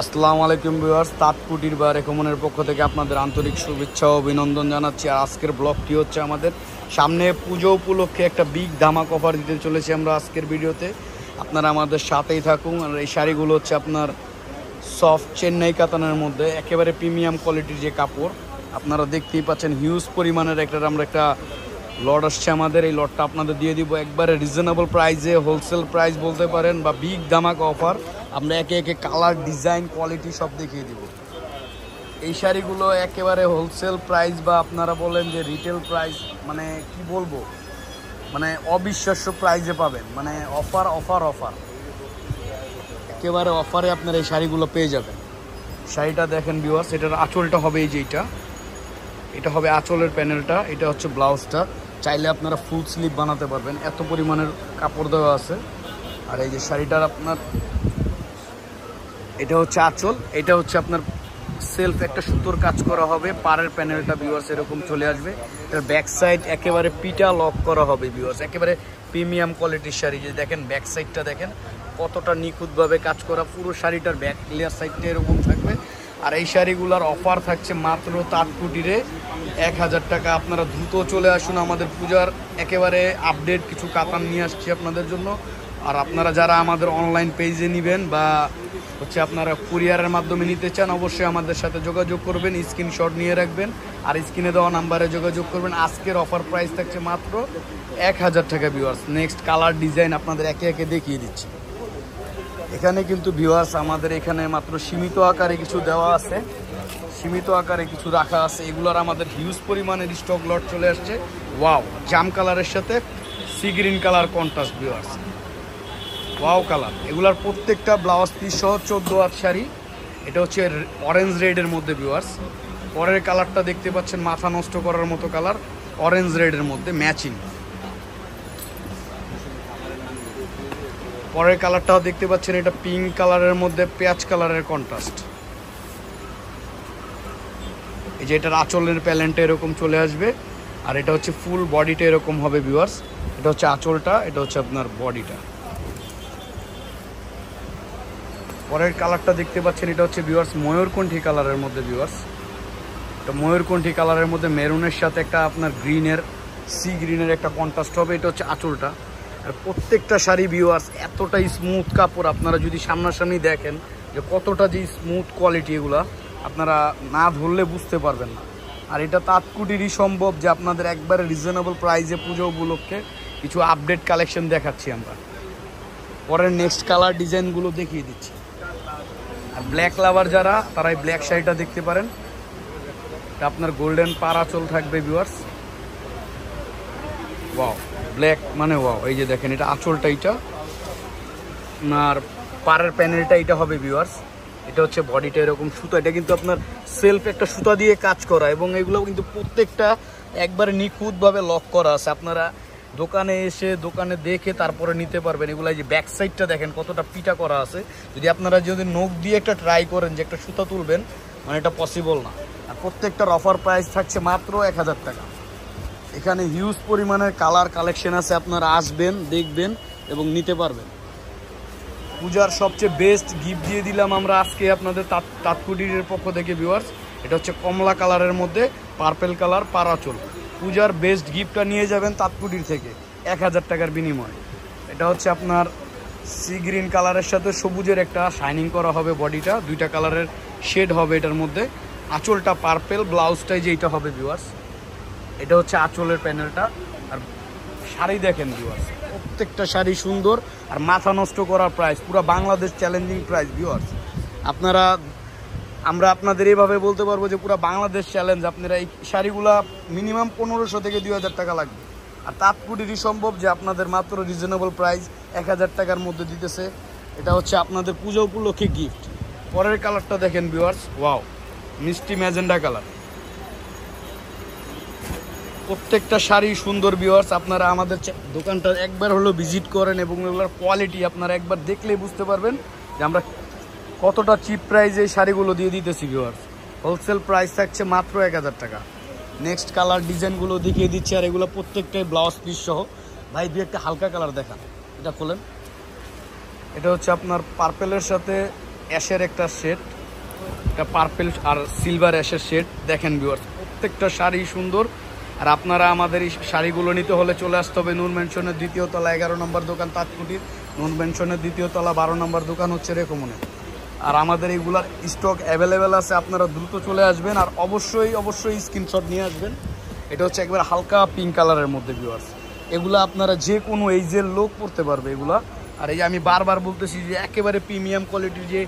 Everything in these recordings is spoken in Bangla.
আসসালামু আলাইকুম ভিউয়ার্স, তাঁতকুটির বা রেকমনের পক্ষ থেকে আপনাদের আন্তরিক শুভেচ্ছা ও অভিনন্দন জানাচ্ছি। আর আজকের ব্লগটি হচ্ছে আমাদের সামনে পুজো উপলক্ষে একটা বিগ ধামাক অফার দিতে চলেছি আমরা আজকের ভিডিওতে। আপনারা আমাদের সাথেই থাকুন। আর এই শাড়িগুলো হচ্ছে আপনার সফট চেন্নাই কাতানের মধ্যে একেবারে প্রিমিয়াম কোয়ালিটির যে কাপড়, আপনারা দেখতেই পাচ্ছেন হিউজ পরিমাণের আমরা একটা লট আসছে আমাদের। এই লটটা আপনাদের দিয়ে দিব একবারে রিজনেবল প্রাইসে, হোলসেল প্রাইস বলতে পারেন বা বিগ ধামাকা অফার। আমরা একে একে কালার, ডিজাইন, কোয়ালিটি সব দেখিয়ে দিব। এই শাড়িগুলো একেবারে হোলসেল প্রাইস বা আপনারা বলেন যে রিটেল প্রাইস, মানে কি বলবো, মানে অবিশ্বাস্য প্রাইসে পাবেন। মানে অফার অফার অফার, একেবারে অফারে আপনারা এই শাড়িগুলো পেয়ে যাবেন। শাড়িটা দেখেন ভিউয়ার্স, এটার আঁচলটা হবে এই যে এটা হবে আঁচলের প্যানেলটা, এটা হচ্ছে ব্লাউজটা। চাইলে আপনারা ফুল স্লিভ বানাতে পারবেন, এত পরিমাণের কাপড় দেওয়া আছে। আর এই যে শাড়িটার আপনার এটা হচ্ছে আঁচল, এটা হচ্ছে আপনার সেলফ একটা সুতোর কাজ করা হবে। পাড়ের প্যানেলটা ভিউয়ার্স এরকম চলে আসবে। এটার ব্যাক সাইড একেবারে পিটা লক করা হবে ভিউয়ার্স, একেবারে প্রিমিয়াম কোয়ালিটির শাড়ি। যে দেখেন ব্যাক সাইডটা দেখেন কতটা নিখুঁতভাবে কাজ করা, পুরো শাড়িটার ব্যাক লেয়ার সাইডটা এরকম থাকবে। আর এই শাড়িগুলোর অফার থাকছে মাত্র তাঁতকুটিরে 1000 টাকা। আপনারা দ্রুত চলে আসুন, আমাদের পূজার একেবারে আপডেট কিছু কাতান নিয়ে আসছি আপনাদের জন্য। আর আপনারা যারা আমাদের অনলাইন পেজে নেবেন বা হচ্ছে আপনারা কুরিয়ারের মাধ্যমে নিতে চান, অবশ্যই আমাদের সাথে যোগাযোগ করবেন, স্ক্রিনশট নিয়ে রাখবেন আর স্ক্রিনে দেওয়া নাম্বারে যোগাযোগ করবেন। আজকের অফার প্রাইস থাকছে মাত্র 1000 টাকা ভিউয়ার্স। নেক্সট কালার, ডিজাইন আপনাদের একে একে দেখিয়ে দিচ্ছি। এখানে কিন্তু ভিউয়ার্স আমাদের এখানে মাত্র সীমিত আকারে কিছু দেওয়া আছে, সীমিত আকারে কিছু রাখা আছে। এগুলোর আমাদের হিউজ পরিমাণের স্টক লট চলে আসছে। ওয়াও, জাম কালারের সাথে sea green colour contrast viewers, wow colour. এগুলার প্রত্যেকটা ব্লাউজ পিস সহ 14 হাত শাড়ি। এটা হচ্ছে অরেঞ্জ রেডের মধ্যে ভিউয়ার্স। পরের কালারটা দেখতে পাচ্ছেন মাথা নষ্ট করার মতো কালার, অরেঞ্জ রেডের মধ্যে ম্যাচিং। পরের কালারটাও দেখতে পাচ্ছেন, এটা পিঙ্ক কালারের মধ্যে পেঁয়াজ কালারের কন্ট্রাস্ট। এই যে এটার আঁচলের প্যালেনটা এরকম চলে আসবে। আর এটা হচ্ছে ফুল বডিটা এরকম হবে ভিউয়ার্স। এটা হচ্ছে আঁচলটা, এটা হচ্ছে আপনার বডিটা। পরের কালারটা দেখতে পাচ্ছেন, এটা হচ্ছে ভিউয়ার্স ময়ূরকণ্ঠী কালারের মধ্যে ভিউয়ার্স। এটা ময়ূরকণ্ঠী কালারের মধ্যে মেরুনের সাথে একটা আপনার গ্রিনের, সি গ্রিনের একটা কন্ট্রাস্ট হবে। এটা হচ্ছে আঁচলটা। আর প্রত্যেকটা শাড়ি ভিউয়ার্স এতটাই স্মুথ কাপড়, আপনারা যদি সামনাসামনি দেখেন যে কতটা যে স্মুথ কোয়ালিটি, এগুলা আপনারা না ধরলে বুঝতে পারবেন না। আর এটা তাঁতকুটিরই সম্ভব যে আপনাদের একবারে রিজনেবল প্রাইসে পুজো উপলক্ষে কিছু আপডেট কালেকশন দেখাচ্ছি আমরা। পরের নেক্সট কালার, ডিজাইনগুলো দেখিয়ে দিচ্ছি। আর ব্ল্যাক লাভার যারা, তারা এই ব্ল্যাক শাড়িটা দেখতে পারেন। এটা আপনার গোল্ডেন পার আঁচল থাকবে ভিউয়ার্স। ওয়াও, ব্ল্যাক মানে ওয়াও। এই যে দেখেন এটা আঁচলটা, এটা আর পাড়ের প্যানেলটা এটা হবে ভিউয়ার্স। এটা হচ্ছে বডিটা এরকম সুতা, এটা কিন্তু আপনার সেলফ একটা সুতা দিয়ে কাজ করা, এবং এগুলো কিন্তু প্রত্যেকটা একবারে নিখুঁতভাবে লক করা আছে। আপনারা দোকানে এসে দোকানে দেখে তারপরে নিতে পারবেন। এগুলো যে ব্যাক সাইডটা দেখেন কতটা পিটা করা আছে। যদি আপনারা যদি নখ দিয়ে একটা ট্রাই করেন যে একটা সুতা তুলবেন, মানে এটা পসিবল না। আর প্রত্যেকটার অফার প্রাইস থাকছে মাত্র 1000 টাকা। এখানে হিউজ পরিমাণের কালার কালেকশন আছে, আপনারা আসবেন, দেখবেন এবং নিতে পারবেন। পূজার সবচেয়ে বেস্ট গিফট দিয়ে দিলাম আমরা আজকে আপনাদের তাঁতকুটিরের পক্ষ থেকে ভিউয়ার্স। এটা হচ্ছে কমলা কালারের মধ্যে পার্পেল কালার পারাচল। পূজার বেস্ট গিফটটা নিয়ে যাবেন তাঁতকুটির থেকে 1000 টাকার বিনিময়ে। এটা হচ্ছে আপনার সি গ্রিন কালারের সাথে সবুজের একটা শাইনিং করা হবে বডিটা, দুইটা কালারের শেড হবে এটার মধ্যে। আঁচলটা পার্পেল, ব্লাউজটাই যেটা হবে ভিউয়ার্স। এটা হচ্ছে আঁচলের প্যানেলটা। আর শাড়ি দেখেন ভিউয়ার্স, প্রত্যেকটা শাড়ি সুন্দর আর মাথা নষ্ট করার প্রাইস, পুরো বাংলাদেশ চ্যালেঞ্জিং প্রাইস ভিউয়ার্স। আমরা আপনাদের এইভাবে বলতে পারবো যে পুরো বাংলাদেশ চ্যালেঞ্জ। আপনারা এই শাড়িগুলা মিনিমাম 1500 থেকে 2000 টাকা লাগবে। আর তাঁতকুটিরই সম্ভব যে আপনাদের মাত্র রিজনেবল প্রাইস 1000 টাকার মধ্যে দিতেছে। এটা হচ্ছে আপনাদের পূজা উপলক্ষে গিফট। পরের কালারটা দেখেন ভিউয়ার্স, ওয়াও, মিষ্টি ম্যাজেন্ডা কালার। প্রত্যেকটা শাড়ি সুন্দর ভিউয়ার্স। আপনারা আমাদের দোকানটা একবার হলো ভিজিট করেন এবং এগুলোর কোয়ালিটি আপনারা একবার দেখলেই বুঝতে পারবেন যে আমরা কতটা চিপ প্রাইসে এই শাড়িগুলো দিয়ে দিতেছি ভিউয়ার্স। হোলসেল প্রাইস থাকছে মাত্র 1000 টাকা। নেক্সট কালার, ডিজাইনগুলো দেখিয়ে দিচ্ছি। আর এগুলো প্রত্যেকটাই ব্লাউজ পিস সহ। ভাই দুই একটা হালকা কালার দেখান, এটা খোলেন। এটা হচ্ছে আপনার পার্পেলের সাথে অ্যাশের একটা শেড, একটা পার্পেল আর সিলভার অ্যাশের শেড। দেখেন ভিউয়ার্স, প্রত্যেকটা শাড়ি সুন্দর। আর আপনারা আমাদের এই শাড়িগুলো নিতে হলে চলে আসতে হবে নূর ম্যানশনের 2য় তলা 11 নম্বর দোকান তাঁতকুটির, নূর ম্যানশনের 2য় তলা 12 নম্বর দোকান হচ্ছে রেকমনে। আর আমাদের এইগুলার স্টক অ্যাভেলেবেল আছে, আপনারা দ্রুত চলে আসবেন। আর অবশ্যই স্ক্রিনশট নিয়ে আসবেন। এটা হচ্ছে একবার হালকা পিঙ্ক কালারের মধ্যে ভিউয়ার্স। এগুলা আপনারা যে কোনো এইজের লোক পরতে পারবে এগুলা। আর এই যে আমি বারবার বলতেছি যে একেবারে প্রিমিয়াম কোয়ালিটির যে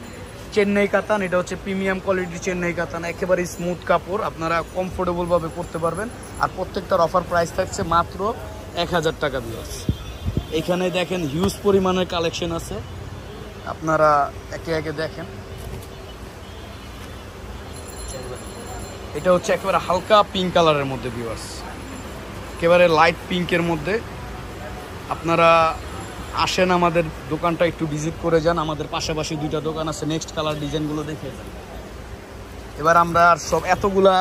চেন্নাই কাতান, এটা হচ্ছে প্রিমিয়াম কোয়ালিটির চেন্নাই কাতান, একেবারে স্মুথ কাপড়, আপনারা কমফোর্টেবলভাবে পরতে পারবেন। আর প্রত্যেকটার অফার প্রাইস থাকছে মাত্র 1000 টাকা ভিউয়ার্স। এখানে দেখেন হিউজ পরিমাণের কালেকশন আছে, আপনারা একে একে দেখেন। এটা হচ্ছে একেবারে হালকা পিঙ্ক কালারের মধ্যে ভিউয়ার্স, একেবারে লাইট পিঙ্কের মধ্যে। আপনারা আসেন, আমাদের দোকানটা একটু ভিজিট করে যান। আমাদের পাশাপাশি 2টা দোকান আছে, নেক্সট কালার ডিজাইনগুলো দেখে যান। এবার আমরা আর সব এতগুলা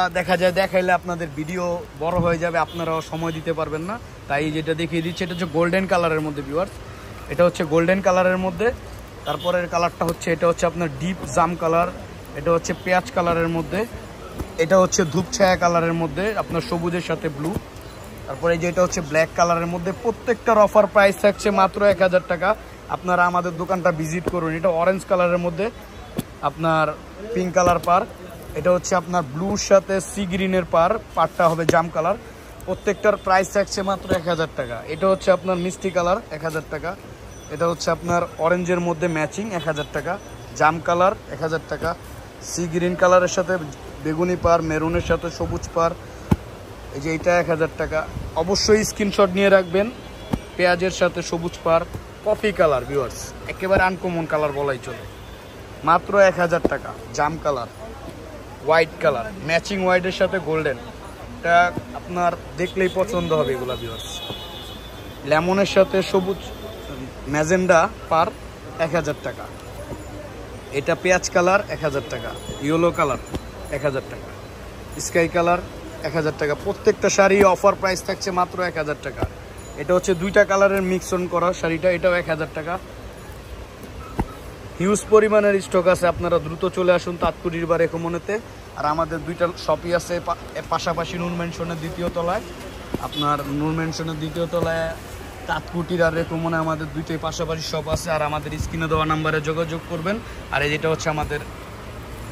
দেখাইলে আপনাদের ভিডিও বড় হয়ে যাবে, আপনারাও সময় দিতে পারবেন না। তাই যেটা দেখিয়ে দিচ্ছি, এটা হচ্ছে গোল্ডেন কালারের মধ্যে ভিউয়ার্স। এটা হচ্ছে গোল্ডেন কালারের মধ্যে। তারপরের কালারটা হচ্ছে, এটা হচ্ছে আপনার ডিপ জাম কালার, এটা হচ্ছে পেঁয়াজ কালারের মধ্যে, এটা হচ্ছে ধূপ ছায়া কালারের মধ্যে আপনার সবুজের সাথে ব্লু। তারপরে এই যে এটা হচ্ছে ব্ল্যাক কালারের মধ্যে। প্রত্যেকটার অফার প্রাইস থাকছে মাত্র 1000 টাকা। আপনারা আমাদের দোকানটা ভিজিট করুন। এটা অরেঞ্জ কালারের মধ্যে আপনার পিঙ্ক কালার পার, এটা হচ্ছে আপনার ব্লুর সাথে সি গ্রিনের পারটা হবে জাম কালার। প্রত্যেকটার প্রাইস থাকছে মাত্র 1000 টাকা। এটা হচ্ছে আপনার মিষ্টি কালার 1000 টাকা, এটা হচ্ছে আপনার অরেঞ্জের মধ্যে ম্যাচিং 1000 টাকা, জাম কালার 1000 টাকা, সি গ্রিন কালারের সাথে বেগুনি পার, মেরুনের সাথে সবুজ পার, এই যে এটা 1000 টাকা। অবশ্যই স্ক্রিনশট নিয়ে রাখবেন। পেঁয়াজের সাথে সবুজ পার, কফি কালার ভিউয়ার্স, একেবারে আনকমন কালার বলাই চলে, মাত্র 1000 টাকা। জাম কালার, হোয়াইট কালার, ম্যাচিং হোয়াইটের সাথে গোল্ডেন, এটা আপনার দেখলেই পছন্দ হবে এগুলা ভিউয়ার্স। লেমনের সাথে সবুজ ম্যাজেন্ডা পার 1000 টাকা। এটা পেঁয়াজ কালার 1000 টাকা, ইয়েলো কালার 1000 টাকা, স্কাই কালার 1000 টাকা। প্রত্যেকটা শাড়ি অফার প্রাইস থাকছে মাত্র 1000 টাকা। এটা হচ্ছে 2টা কালারের মিক্সন করা শাড়িটা, এটাও 1000 টাকা। হিউজ পরিমাণের স্টক আছে, আপনারা দ্রুত চলে আসুন তাঁতকুটির বা রেকমনেতে। আর আমাদের 2টা শপই আছে পাশাপাশি নূর ম্যানশনের 2য় তলায়। আপনার নূর ম্যানশনের 2য় তলায় তাঁতকুটির আর রেকমনে আমাদের 2টাই পাশাপাশি শপ আছে। আর আমাদের স্ক্রিনে দেওয়া নাম্বারে যোগাযোগ করবেন। আর যেটা হচ্ছে আমাদের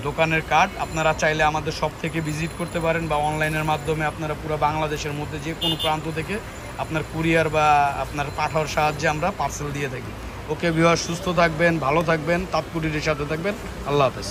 দোকানের কার্ড, আপনারা চাইলে আমাদের শপ থেকে ভিজিট করতে পারেন বা অনলাইনের মাধ্যমে আপনারা পুরো বাংলাদেশের মধ্যে যে কোনো প্রান্ত থেকে আপনার কুরিয়ার বা আপনার পাঠাওয়ার সাহায্যে আমরা পার্সেল দিয়ে থাকি। ওকে ভিউয়ার, সুস্থ থাকবেন, ভালো থাকবেন, তাঁতকুটিরের সাথে থাকবেন। আল্লাহ হাফেজ।